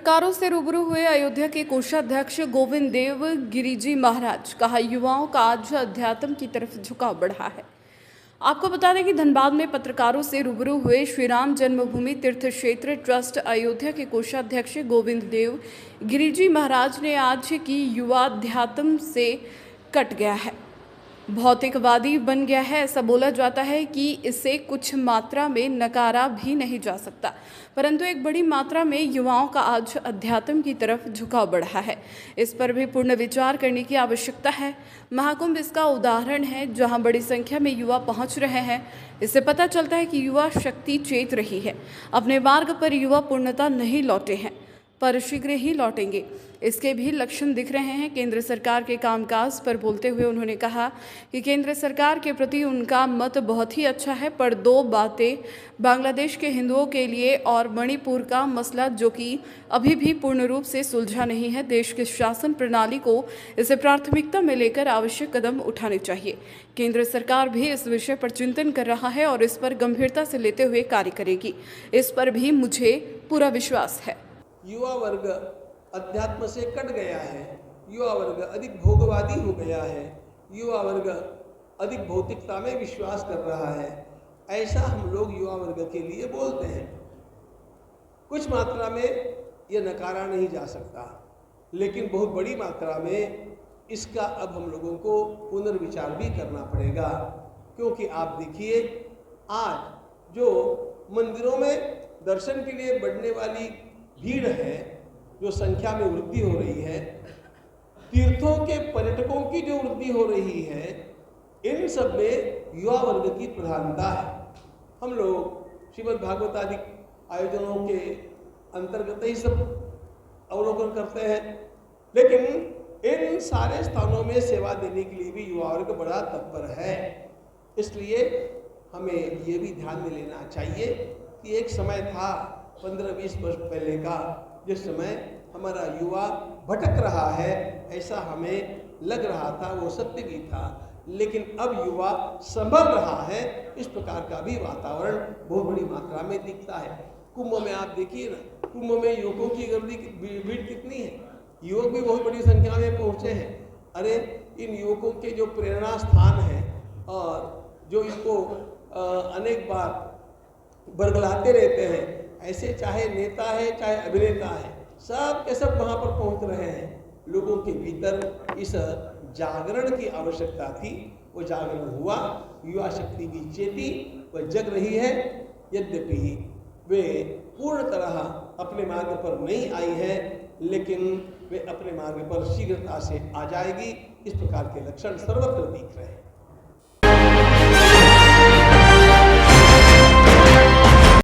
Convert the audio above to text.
पत्रकारों से रूबरू हुए अयोध्या के कोषाध्यक्ष गोविंद देव गिरिजी महाराज। कहा, युवाओं का आज अध्यात्म की तरफ झुकाव बढ़ा है। आपको बता दें कि धनबाद में पत्रकारों से रूबरू हुए श्री राम जन्मभूमि तीर्थ क्षेत्र ट्रस्ट अयोध्या के कोषाध्यक्ष गोविंद देव गिरिजी महाराज ने आज की युवा अध्यात्म से कट गया है, भौतिकवादी बन गया है। ऐसा बोला जाता है कि इसे कुछ मात्रा में नकारा भी नहीं जा सकता, परंतु एक बड़ी मात्रा में युवाओं का आज अध्यात्म की तरफ झुकाव बढ़ा है। इस पर भी पूर्ण विचार करने की आवश्यकता है। महाकुंभ इसका उदाहरण है, जहां बड़ी संख्या में युवा पहुंच रहे हैं। इससे पता चलता है कि युवा शक्ति चेत रही है। अपने मार्ग पर युवा पूर्णता नहीं लौटे हैं, पर शीघ्र ही लौटेंगे। इसके भी लक्षण दिख रहे हैं। केंद्र सरकार के कामकाज पर बोलते हुए उन्होंने कहा कि केंद्र सरकार के प्रति उनका मत बहुत ही अच्छा है, पर दो बातें बांग्लादेश के हिंदुओं के लिए और मणिपुर का मसला, जो कि अभी भी पूर्ण रूप से सुलझा नहीं है। देश की शासन प्रणाली को इसे प्राथमिकता में लेकर आवश्यक कदम उठाने चाहिए। केंद्र सरकार भी इस विषय पर चिंतन कर रहा है और इस पर गंभीरता से लेते हुए कार्य करेगी। इस पर भी मुझे पूरा विश्वास है। युवा वर्ग अध्यात्म से कट गया है, युवा वर्ग अधिक भोगवादी हो गया है, युवा वर्ग अधिक भौतिकता में विश्वास कर रहा है। ऐसा हम लोग युवा वर्ग के लिए बोलते हैं। कुछ मात्रा में ये नकारा नहीं जा सकता, लेकिन बहुत बड़ी मात्रा में इसका अब हम लोगों को पुनर्विचार भी करना पड़ेगा। क्योंकि आप देखिए, आज जो मंदिरों में दर्शन के लिए बढ़ने वाली भीड़ है, जो संख्या में वृद्धि हो रही है, तीर्थों के पर्यटकों की जो वृद्धि हो रही है, इन सब में युवा वर्ग की प्रधानता है। हम लोग श्रीमद् भागवत आदि आयोजनों के अंतर्गत ही सब अवलोकन करते हैं, लेकिन इन सारे स्थानों में सेवा देने के लिए भी युवा वर्ग बड़ा तत्पर है। इसलिए हमें ये भी ध्यान में लेना चाहिए कि एक समय था 15-20 वर्ष पहले का, जिस समय हमारा युवा भटक रहा है, ऐसा हमें लग रहा था। वो सत्य भी था, लेकिन अब युवा संभल रहा है। इस प्रकार का भी वातावरण बहुत बड़ी मात्रा में दिखता है। कुंभ में आप देखिए ना, कुंभ में युवकों की गर्दी भीड़ कितनी है, युवक भी बहुत बड़ी संख्या में पहुँचे हैं। अरे, इन युवकों के जो प्रेरणा स्थान है और जो इनको अनेक बार बरगलाते रहते हैं, ऐसे चाहे नेता है चाहे अभिनेता है, सब के सब वहाँ पर पहुँच रहे हैं। लोगों के भीतर इस जागरण की आवश्यकता थी, वो जागरण हुआ। युवा शक्ति भी चेती, वह जग रही है। यद्यपि वे पूर्ण तरह अपने मार्ग पर नहीं आई है, लेकिन वे अपने मार्ग पर शीघ्रता से आ जाएगी। इस प्रकार के लक्षण सर्वत्र दिख रहे हैं।